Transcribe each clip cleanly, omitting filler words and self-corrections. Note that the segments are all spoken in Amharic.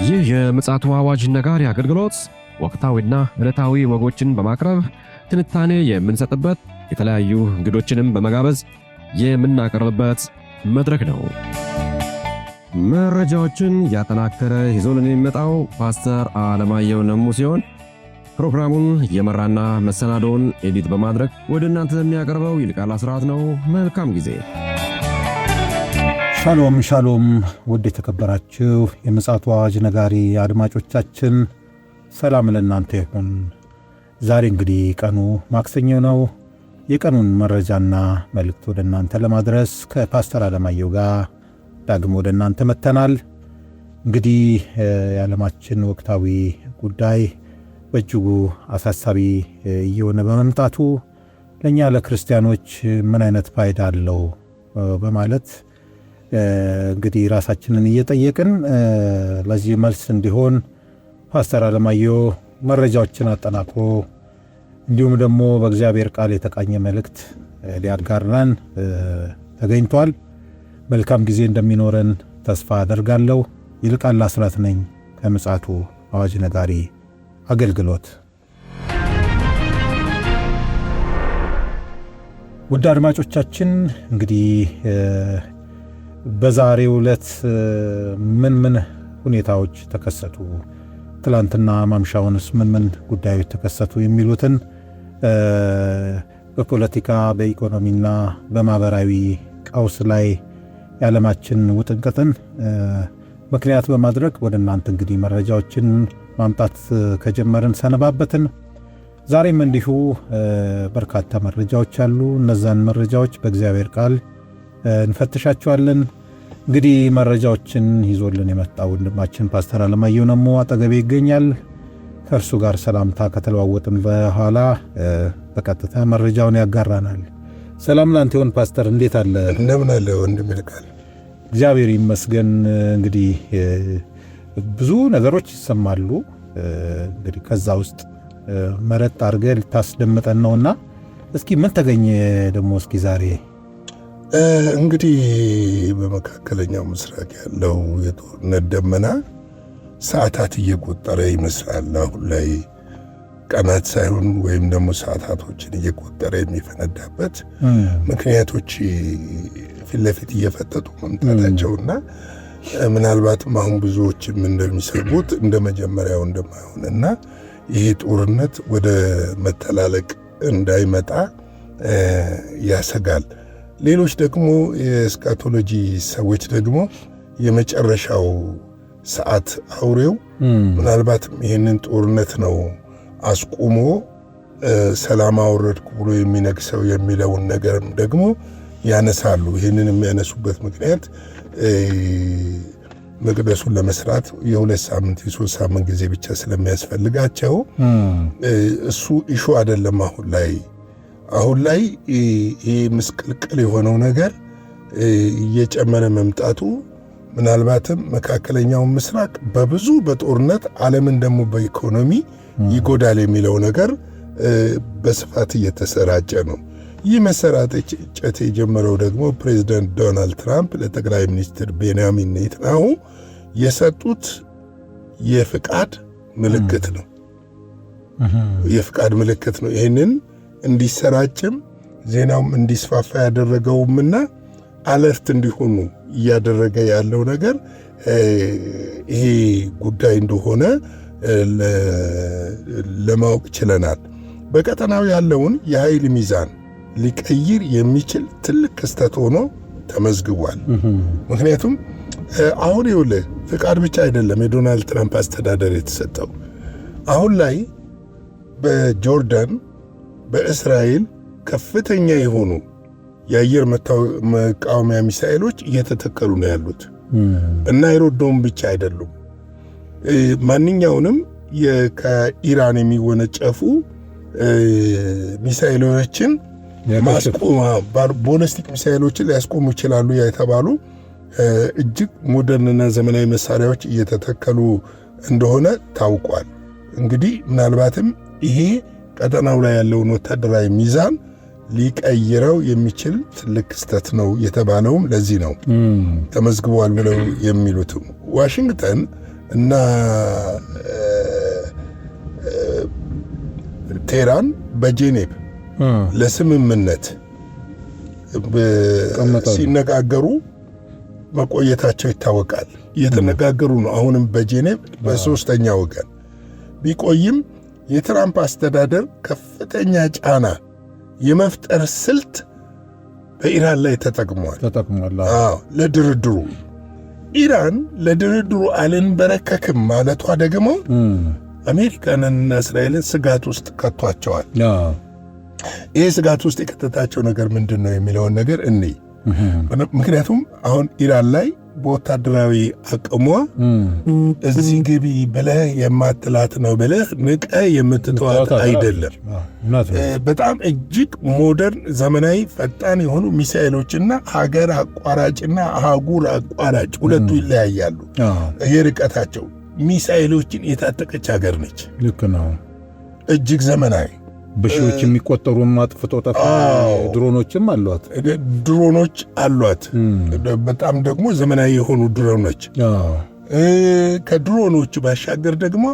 ይህ የምፅዓቱ አዋጅ ነጋሪ አገልግሎት ወቅታዊና ዕለታዊ ወጎችን በማቅረብ ትንታኔ የምንሰጥበት የተለያዩ እንግዶችንም በመጋበዝ የምናቀርብበት መድረክ ነው። መረጃዎችን ያጠናከረ ይዞልን የሚመጣው ፓስተር አለማየሁ ነሙ ሲሆን ፕሮግራሙን የመራና መሰናዶውን ኤዲት በማድረግ ወደ እናንተ የሚያቀርበው ይልቃል አስራት ነው። መልካም ጊዜ። ሻሎም ሻሎም፣ ውድ የተከበራችሁ የምፅዓቱ አዋጅ ነጋሪ አድማጮቻችን ሰላም ለእናንተ ይሁን። ዛሬ እንግዲህ ቀኑ ማክሰኞ ነው። የቀኑን መረጃና መልእክት ወደ እናንተ ለማድረስ ከፓስተር አለማየሁ ጋር ዳግም ወደ እናንተ መጥተናል። እንግዲህ የዓለማችን ወቅታዊ ጉዳይ በእጅጉ አሳሳቢ እየሆነ በመምጣቱ ለእኛ ለክርስቲያኖች ምን አይነት ፋይዳ አለው በማለት እንግዲህ ራሳችንን እየጠየቅን ለዚህ መልስ እንዲሆን ፓስተር አለማየሁ መረጃዎችን አጠናክሮ እንዲሁም ደግሞ በእግዚአብሔር ቃል የተቃኘ መልእክት ሊያጋራን ተገኝቷል። መልካም ጊዜ እንደሚኖረን ተስፋ አደርጋለሁ። ይልቃል አስራት ነኝ ከምፅዓቱ አዋጅ ነጋሪ አገልግሎት። ውድ አድማጮቻችን እንግዲህ በዛሬው ዕለት ምን ሁኔታዎች ተከሰቱ፣ ትላንትና ማምሻውንስ ምን ጉዳዮች ተከሰቱ የሚሉትን በፖለቲካ በኢኮኖሚና በማህበራዊ ቀውስ ላይ የዓለማችን ውጥንቅጥን ምክንያት በማድረግ ወደ እናንተ እንግዲህ መረጃዎችን ማምጣት ከጀመርን ሰነባበትን። ዛሬም እንዲሁ በርካታ መረጃዎች አሉ። እነዛን መረጃዎች በእግዚአብሔር ቃል እንፈትሻቸዋለን። እንግዲህ መረጃዎችን ይዞልን የመጣው ወንድማችን ፓስተር አለማየሁ ነሙ አጠገቤ ይገኛል። ከእርሱ ጋር ሰላምታ ከተለዋወጥን በኋላ በቀጥታ መረጃውን ያጋራናል። ሰላም ላንተ ይሁን ፓስተር፣ እንዴት አለ? እንደምን አለ ወንድም ይልቃል? እግዚአብሔር ይመስገን። እንግዲህ ብዙ ነገሮች ይሰማሉ። እንግዲህ ከዛ ውስጥ መረጥ አድርገህ ልታስደምጠን ነውና እስኪ ምን ተገኘ ደግሞ እስኪ ዛሬ? እንግዲህ በመካከለኛው ምስራቅ ያለው የጦርነት ደመና ሰዓታት እየቆጠረ ይመስላል። አሁን ላይ ቀናት ሳይሆን ወይም ደግሞ ሰዓታቶችን እየቆጠረ የሚፈነዳበት ምክንያቶች ፊት ለፊት እየፈጠጡ መምጣታቸውና ምናልባትም አሁን ብዙዎችም እንደሚሰጉት እንደ መጀመሪያው እንደማይሆንና ይሄ ጦርነት ወደ መተላለቅ እንዳይመጣ ያሰጋል። ሌሎች ደግሞ የስካቶሎጂ ሰዎች ደግሞ የመጨረሻው ሰዓት አውሬው ምናልባትም ይህንን ጦርነት ነው አስቁሞ ሰላም አወረድኩ ብሎ የሚነግሰው የሚለውን ነገርም ደግሞ ያነሳሉ። ይህንን የሚያነሱበት ምክንያት መቅደሱን ለመስራት የ2 ሳምንት የ3 ሳምንት ጊዜ ብቻ ስለሚያስፈልጋቸው እሱ ኢሹ አይደለም። አሁን ላይ ይሄ ምስቅልቅል የሆነው ነገር እየጨመረ መምጣቱ ምናልባትም መካከለኛውን ምስራቅ በብዙ በጦርነት ዓለምን ደግሞ በኢኮኖሚ ይጎዳል የሚለው ነገር በስፋት እየተሰራጨ ነው። ይህ መሰራጨት የጀመረው ደግሞ ፕሬዚደንት ዶናልድ ትራምፕ ለጠቅላይ ሚኒስትር ቤንያሚን ኔታንያሁ የሰጡት የፍቃድ ምልክት ነው። የፍቃድ ምልክት ነው። ይህንን እንዲሰራጭም ዜናውም እንዲስፋፋ ያደረገውምና አለርት እንዲሆኑ እያደረገ ያለው ነገር ይሄ ጉዳይ እንደሆነ ለማወቅ ችለናል። በቀጠናው ያለውን የኃይል ሚዛን ሊቀይር የሚችል ትልቅ ክስተት ሆኖ ተመዝግቧል። ምክንያቱም አሁን ይኸውልህ ፍቃድ ብቻ አይደለም የዶናልድ ትራምፕ አስተዳደር የተሰጠው። አሁን ላይ በጆርዳን በእስራኤል ከፍተኛ የሆኑ የአየር መቃወሚያ ሚሳኤሎች እየተተከሉ ነው ያሉት እና አይሮዶም ብቻ አይደሉም። ማንኛውንም ከኢራን የሚወነጨፉ ሚሳኤሎችን ማስቆም ቦሊስቲክ ሚሳኤሎችን ሊያስቆሙ ይችላሉ የተባሉ እጅግ ሞደርንና ዘመናዊ መሳሪያዎች እየተተከሉ እንደሆነ ታውቋል። እንግዲህ ምናልባትም ይሄ ቀጠናው ላይ ያለውን ወታደራዊ ሚዛን ሊቀይረው የሚችል ትልቅ ክስተት ነው የተባለውም ለዚህ ነው ተመዝግቧል ብለው የሚሉት። ዋሽንግተን እና ቴህራን በጄኔቭ ለስምምነት ሲነጋገሩ መቆየታቸው ይታወቃል። እየተነጋገሩ ነው። አሁንም በጄኔቭ በሶስተኛ ወገን ቢቆይም የትራምፕ አስተዳደር ከፍተኛ ጫና የመፍጠር ስልት በኢራን ላይ ተጠቅሟል። ለድርድሩ ኢራን ለድርድሩ አልንበረከክም ማለቷ ደግሞ አሜሪካንና እስራኤልን ስጋት ውስጥ ከቷቸዋል። ይህ ስጋት ውስጥ የከተታቸው ነገር ምንድን ነው የሚለውን ነገር እንይ። ምክንያቱም አሁን ኢራን ላይ በወታደራዊ አቅሟ እዚህ ግቢ ብለህ የማትላት ነው ብለህ ንቀህ የምትተዋት አይደለም። በጣም እጅግ ሞደርን፣ ዘመናዊ፣ ፈጣን የሆኑ ሚሳኤሎችና ሀገር አቋራጭና አህጉር አቋራጭ ሁለቱ ይለያያሉ። የርቀታቸው ሚሳኤሎችን የታጠቀች ሀገር ነች። ልክ ነው። እጅግ ዘመናዊ በሺዎች የሚቆጠሩ አጥፍቶ ጠፊ ድሮኖችም አሏት። ድሮኖች አሏት። በጣም ደግሞ ዘመናዊ የሆኑ ድሮኖች። ከድሮኖቹ ባሻገር ደግሞ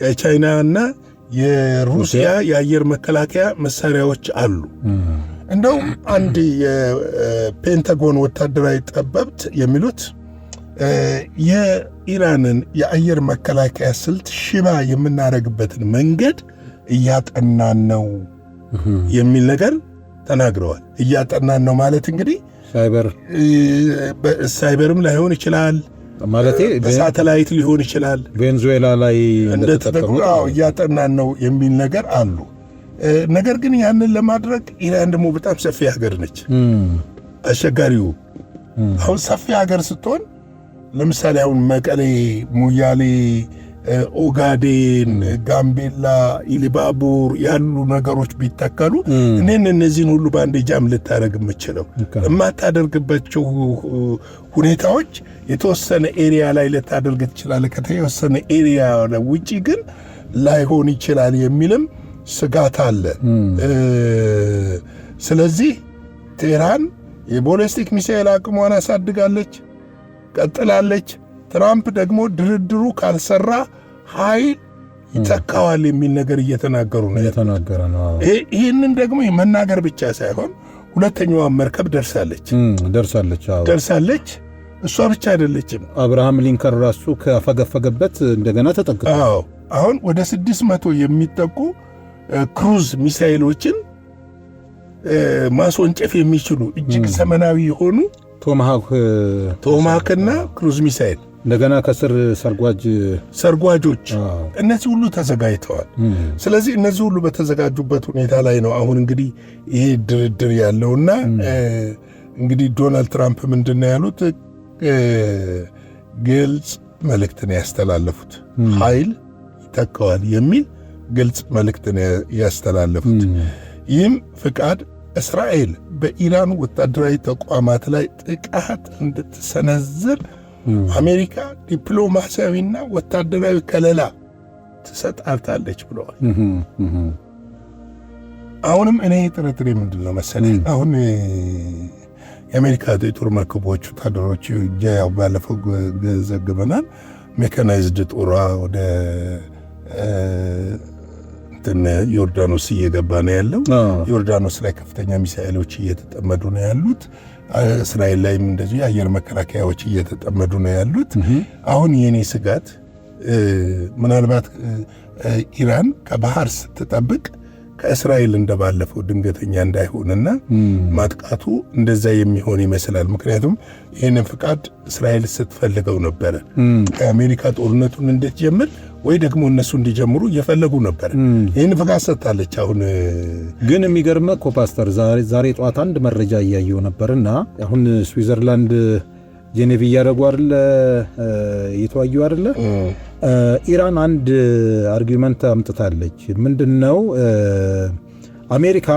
የቻይናና የሩሲያ የአየር መከላከያ መሳሪያዎች አሉ። እንደውም አንድ የፔንታጎን ወታደራዊ ጠበብት የሚሉት የኢራንን የአየር መከላከያ ስልት ሽባ የምናደርግበትን መንገድ እያጠናን ነው የሚል ነገር ተናግረዋል። እያጠናን ነው ማለት እንግዲህ ሳይበርም ላይሆን ይችላል፣ ማለቴ በሳተላይት ሊሆን ይችላል። ቬንዙዌላ ላይ እንደተጠቀሙት እያጠናን ነው የሚል ነገር አሉ። ነገር ግን ያንን ለማድረግ ኢራን ደግሞ በጣም ሰፊ ሀገር ነች። አስቸጋሪው አሁን ሰፊ ሀገር ስትሆን ለምሳሌ አሁን መቀሌ፣ ሙያሌ፣ ኦጋዴን፣ ጋምቤላ፣ ኢሊባቡር ያሉ ነገሮች ቢተከሉ እነዚህን ሁሉ በአንድ ጃም ልታደርግ የምችለው የማታደርግባቸው ሁኔታዎች የተወሰነ ኤሪያ ላይ ልታደርግ ትችላለህ። ከተወሰነ ኤሪያ ውጪ ግን ላይሆን ይችላል የሚልም ስጋት አለ። ስለዚህ ቴህራን የቦሊስቲክ ሚሳኤል አቅሟን አሳድጋለች፣ ቀጥላለች። ትራምፕ ደግሞ ድርድሩ ካልሰራ ኃይል ይተካዋል የሚል ነገር እየተናገሩ ነው። ይህንን ደግሞ የመናገር ብቻ ሳይሆን ሁለተኛዋ መርከብ ደርሳለች። እሷ ብቻ አይደለችም። አብርሃም ሊንከን ራሱ ካፈገፈገበት እንደገና ተጠቅሟል። አሁን ወደ 600 የሚጠቁ ክሩዝ ሚሳኤሎችን ማስወንጨፍ የሚችሉ እጅግ ዘመናዊ የሆኑ ቶማሃክና ክሩዝ ሚሳኤል እንደገና ከስር ሰርጓጆች እነዚህ ሁሉ ተዘጋጅተዋል። ስለዚህ እነዚህ ሁሉ በተዘጋጁበት ሁኔታ ላይ ነው አሁን እንግዲህ ይሄ ድርድር ያለውና እንግዲህ ዶናልድ ትራምፕ ምንድነው ያሉት? ግልጽ መልእክትን ያስተላለፉት ኃይል ይተካዋል የሚል ግልጽ መልእክትን ያስተላለፉት። ይህም ፍቃድ እስራኤል በኢራን ወታደራዊ ተቋማት ላይ ጥቃት እንድትሰነዝር አሜሪካ ዲፕሎማሲያዊና ወታደራዊ ከለላ ትሰጣታለች ብለዋል። አሁንም እኔ ጥርጥሬ ምንድን ነው መሰለህ፣ አሁን የአሜሪካ የጦር መርከቦች ወታደሮች ያው ባለፈው ዘግበናል፣ ሜካናይዝድ ጦሯ ወደ ዮርዳኖስ እየገባ ነው ያለው። ዮርዳኖስ ላይ ከፍተኛ ሚሳኤሎች እየተጠመዱ ነው ያሉት። እስራኤል ላይም እንደዚሁ የአየር መከላከያዎች እየተጠመዱ ነው ያሉት። አሁን የኔ ስጋት ምናልባት ኢራን ከባህር ስትጠብቅ ከእስራኤል እንደባለፈው ድንገተኛ እንዳይሆንና ማጥቃቱ እንደዛ የሚሆን ይመስላል። ምክንያቱም ይህንን ፍቃድ እስራኤል ስትፈልገው ነበረ። ከአሜሪካ ጦርነቱን እንድትጀምር ወይ ደግሞ እነሱ እንዲጀምሩ እየፈለጉ ነበር። ይህን ፍቃድ ሰጥታለች። አሁን ግን የሚገርመ ኮፓስተር ዛሬ ጠዋት አንድ መረጃ እያየው ነበርና አሁን ስዊዘርላንድ ጄኔቭ እያደረጉ አይደለ እየተዋዩ አይደለ ኢራን አንድ አርጊመንት አምጥታለች። ምንድነው? አሜሪካ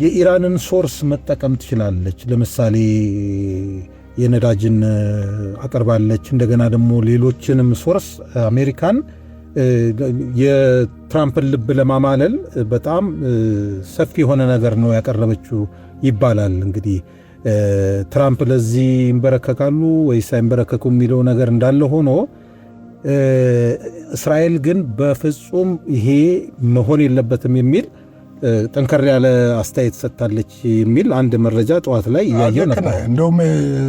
የኢራንን ሶርስ መጠቀም ትችላለች። ለምሳሌ የነዳጅን አቀርባለች። እንደገና ደግሞ ሌሎችንም ሶርስ አሜሪካን የትራምፕን ልብ ለማማለል በጣም ሰፊ የሆነ ነገር ነው ያቀረበችው ይባላል። እንግዲህ ትራምፕ ለዚህ ይንበረከካሉ ወይስ አይንበረከኩ የሚለው ነገር እንዳለ ሆኖ እስራኤል ግን በፍጹም ይሄ መሆን የለበትም የሚል ጠንከር ያለ አስተያየት ሰጥታለች የሚል አንድ መረጃ ጠዋት ላይ እያየሁ ነበር። እንደውም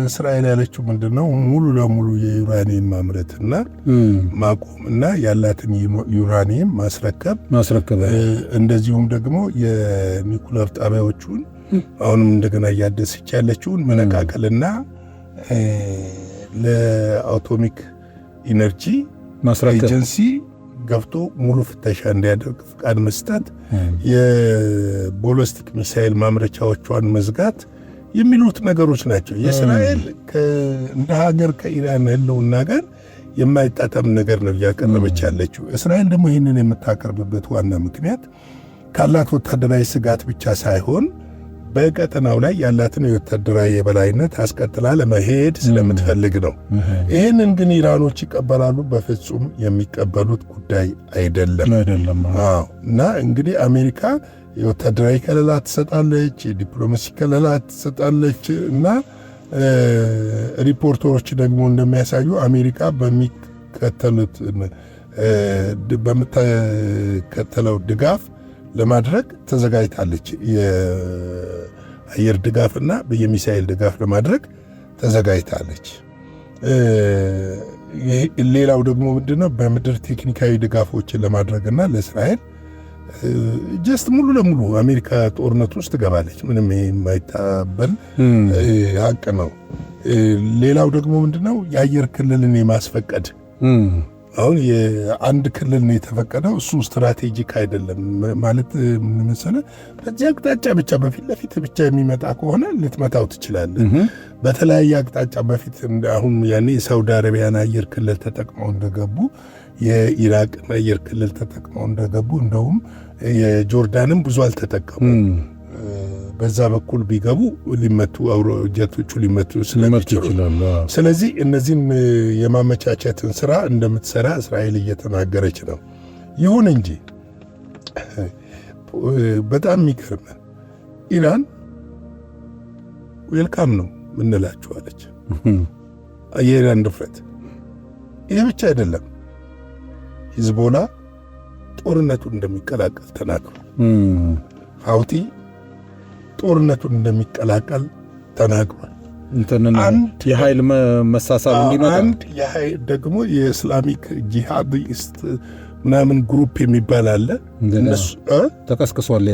እስራኤል ያለችው ምንድነው ሙሉ ለሙሉ የዩራኒየም ማምረትና ማቆምና ያላትን ዩራኒየም ማስረከብ እንደዚሁም ደግሞ የኒኩለር ጣቢያዎቹን አሁንም እንደገና እያደሰች ያለችውን መነቃቀልና ለአቶሚክ ኢነርጂ ኤጀንሲ ገብቶ ሙሉ ፍተሻ እንዲያደርግ ፍቃድ መስጠት፣ የቦለስቲክ ሚሳኤል ማምረቻዎቿን መዝጋት የሚሉት ነገሮች ናቸው። የእስራኤል እንደ ሀገር ከኢራን ህልውና ጋር የማይጣጣም ነገር ነው እያቀረበች ያለችው። እስራኤል ደግሞ ይህንን የምታቀርብበት ዋና ምክንያት ካላት ወታደራዊ ስጋት ብቻ ሳይሆን በቀጠናው ላይ ያላትን የወታደራዊ የበላይነት አስቀጥላ ለመሄድ ስለምትፈልግ ነው። ይህንን ግን ኢራኖች ይቀበላሉ? በፍጹም የሚቀበሉት ጉዳይ አይደለም። እና እንግዲህ አሜሪካ የወታደራዊ ከለላ ትሰጣለች፣ የዲፕሎማሲ ከለላ ትሰጣለች እና ሪፖርተሮች ደግሞ እንደሚያሳዩ አሜሪካ በምትከተለው ድጋፍ ለማድረግ ተዘጋጅታለች። የአየር ድጋፍና የሚሳኤል ድጋፍ ለማድረግ ተዘጋጅታለች። ሌላው ደግሞ ምንድነው በምድር ቴክኒካዊ ድጋፎችን ለማድረግና ለእስራኤል ጀስት ሙሉ ለሙሉ አሜሪካ ጦርነት ውስጥ ትገባለች። ምንም የማይታበል ሀቅ ነው። ሌላው ደግሞ ምንድነው የአየር ክልልን የማስፈቀድ አሁን የአንድ ክልል ነው የተፈቀደው። እሱ ስትራቴጂክ አይደለም ማለት ምን መሰለህ፣ በዚህ አቅጣጫ ብቻ በፊት ለፊት ብቻ የሚመጣ ከሆነ ልትመታው ትችላለህ። በተለያየ አቅጣጫ በፊት አሁን ያኔ የሳውዲ አረቢያን አየር ክልል ተጠቅመው እንደገቡ፣ የኢራቅን አየር ክልል ተጠቅመው እንደገቡ፣ እንደውም የጆርዳንም ብዙ አልተጠቀሙ። በዛ በኩል ቢገቡ ሊመቱ ጀቶቹ ሊመቱ ስለሚችሉ፣ ስለዚህ እነዚህን የማመቻቸትን ስራ እንደምትሰራ እስራኤል እየተናገረች ነው። ይሁን እንጂ በጣም የሚገርመን ኢራን ዌልካም ነው ምንላችኋለች። የኢራን ድፍረት ይህ ብቻ አይደለም። ሂዝቦላ ጦርነቱን እንደሚቀላቀል ተናግሯል። ሀውቲ ጦርነቱን እንደሚቀላቀል ተናግሯል። አንድ የኃይል መሳሳብ እንዲመጣ አንድ የኃይል ደግሞ የእስላሚክ ጂሃዲስት ምናምን ግሩፕ የሚባል አለ። እነሱ ተቀስቅሷል።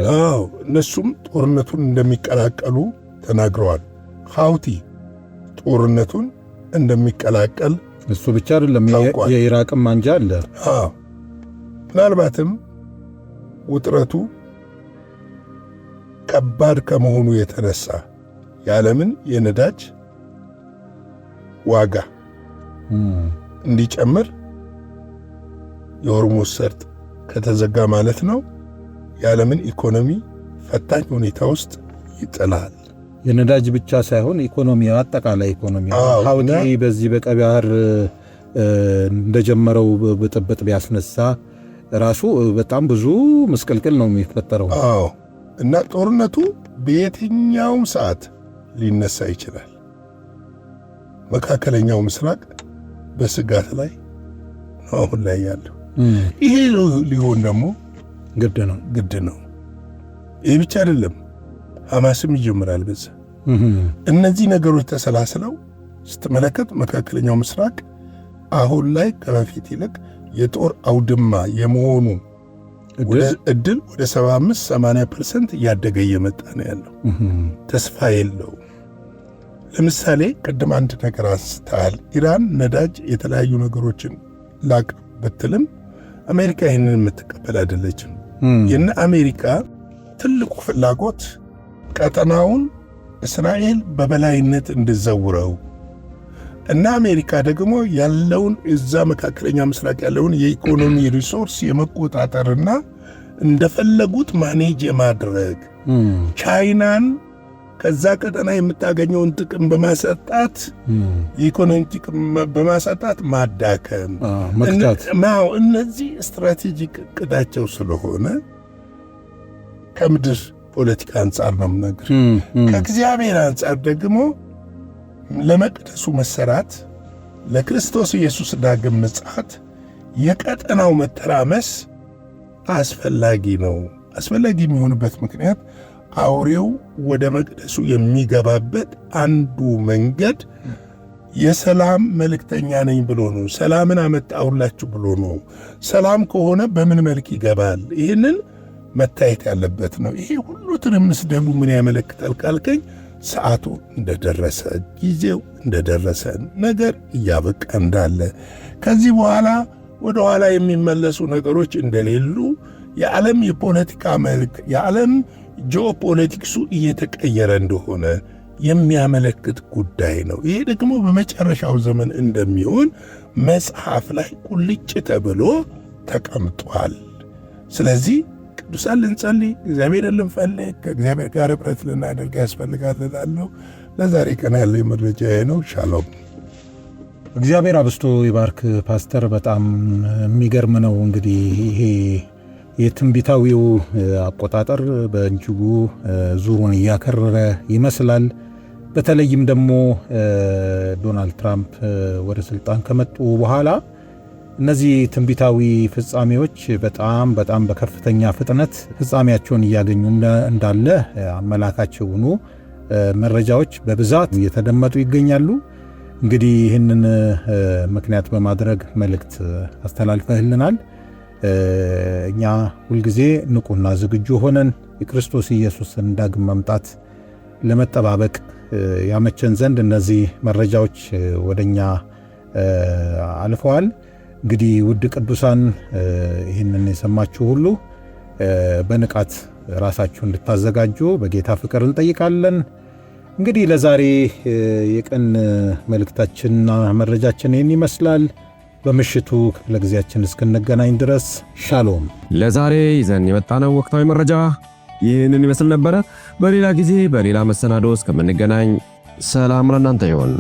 እነሱም ጦርነቱን እንደሚቀላቀሉ ተናግረዋል። ሀውቲ ጦርነቱን እንደሚቀላቀል እሱ ብቻ አይደለም፣ የኢራቅም አንጃ አለ። ምናልባትም ውጥረቱ ከባድ ከመሆኑ የተነሳ የዓለምን የነዳጅ ዋጋ እንዲጨምር የሆርሙዝ ሰርጥ ከተዘጋ ማለት ነው የዓለምን ኢኮኖሚ ፈታኝ ሁኔታ ውስጥ ይጥላል። የነዳጅ ብቻ ሳይሆን ኢኮኖሚ፣ አጠቃላይ ኢኮኖሚ ሀውቲ በዚህ በቀይ ባህር እንደጀመረው ብጥብጥ ቢያስነሳ ራሱ በጣም ብዙ ምስቅልቅል ነው የሚፈጠረው። እና ጦርነቱ በየትኛውም ሰዓት ሊነሳ ይችላል። መካከለኛው ምስራቅ በስጋት ላይ ነው አሁን ላይ ያለው። ይሄ ሊሆን ደግሞ ግድ ነው። ይህ ብቻ አይደለም፣ ሐማስም ይጀምራል በዛ። እነዚህ ነገሮች ተሰላስለው ስትመለከት መካከለኛው ምስራቅ አሁን ላይ ከበፊት ይልቅ የጦር አውድማ የመሆኑ እድል ወደ 75-80% እያደገ እየመጣ ነው ያለው። ተስፋ የለው። ለምሳሌ ቅድም አንድ ነገር አንስተሃል። ኢራን ነዳጅ፣ የተለያዩ ነገሮችን ላቅ ብትልም አሜሪካ ይህንን የምትቀበል አይደለችም። የነ አሜሪካ ትልቁ ፍላጎት ቀጠናውን እስራኤል በበላይነት እንድዘውረው እና አሜሪካ ደግሞ ያለውን እዛ መካከለኛ ምስራቅ ያለውን የኢኮኖሚ ሪሶርስ የመቆጣጠርና እንደፈለጉት ማኔጅ የማድረግ ቻይናን ከዛ ቀጠና የምታገኘውን ጥቅም በማሰጣት የኢኮኖሚ ጥቅም በማሰጣት ማዳከም፣ መክታት። እነዚህ ስትራቴጂክ እቅዳቸው ስለሆነ ከምድር ከፖለቲካ አንጻር ነው የምነግርህ። ከእግዚአብሔር አንጻር ደግሞ ለመቅደሱ መሰራት፣ ለክርስቶስ ኢየሱስ ዳግም ምጽአት የቀጠናው መተራመስ አስፈላጊ ነው። አስፈላጊ የሚሆንበት ምክንያት አውሬው ወደ መቅደሱ የሚገባበት አንዱ መንገድ የሰላም መልእክተኛ ነኝ ብሎ ነው። ሰላምን አመጣሁላችሁ ብሎ ነው። ሰላም ከሆነ በምን መልክ ይገባል? ይህንን መታየት ያለበት ነው። ይሄ ሁሉ ትርምስ ደግሞ ምን ያመለክታል ካልከኝ ሰዓቱ እንደደረሰ፣ ጊዜው እንደደረሰ፣ ነገር እያበቃ እንዳለ፣ ከዚህ በኋላ ወደ ኋላ የሚመለሱ ነገሮች እንደሌሉ፣ የዓለም የፖለቲካ መልክ፣ የዓለም ጂኦፖለቲክሱ እየተቀየረ እንደሆነ የሚያመለክት ጉዳይ ነው። ይሄ ደግሞ በመጨረሻው ዘመን እንደሚሆን መጽሐፍ ላይ ቁልጭ ተብሎ ተቀምጧል። ስለዚህ ቅዱሳን ልንጸልይ፣ እግዚአብሔርን ልንፈልግ፣ ከእግዚአብሔር ጋር ኅብረት ልናደርግ ያስፈልጋል እላለሁ። ለዛሬ ቀን ያለው መረጃ ነው። ሻሎም። እግዚአብሔር አብስቶ ይባርክ ፓስተር። በጣም የሚገርም ነው። እንግዲህ ይሄ የትንቢታዊው አቆጣጠር በእጅጉ ዙሩን እያከረረ ይመስላል። በተለይም ደግሞ ዶናልድ ትራምፕ ወደ ስልጣን ከመጡ በኋላ እነዚህ ትንቢታዊ ፍጻሜዎች በጣም በከፍተኛ ፍጥነት ፍጻሜያቸውን እያገኙ እንዳለ አመላካች የሆኑ መረጃዎች በብዛት እየተደመጡ ይገኛሉ። እንግዲህ ይህንን ምክንያት በማድረግ መልእክት አስተላልፈህልናል። እኛ ሁልጊዜ ንቁና ዝግጁ ሆነን የክርስቶስ ኢየሱስን ዳግም መምጣት ለመጠባበቅ ያመቸን ዘንድ እነዚህ መረጃዎች ወደኛ አልፈዋል። እንግዲህ ውድ ቅዱሳን ይህንን የሰማችሁ ሁሉ በንቃት ራሳችሁ እንድታዘጋጁ በጌታ ፍቅር እንጠይቃለን። እንግዲህ ለዛሬ የቀን መልእክታችንና መረጃችን ይህን ይመስላል። በምሽቱ ክፍለ ጊዜያችን እስክንገናኝ ድረስ ሻሎም። ለዛሬ ይዘን የመጣነው ወቅታዊ መረጃ ይህንን ይመስል ነበረ። በሌላ ጊዜ በሌላ መሰናዶ እስከምንገናኝ ሰላም ለእናንተ ይሁን።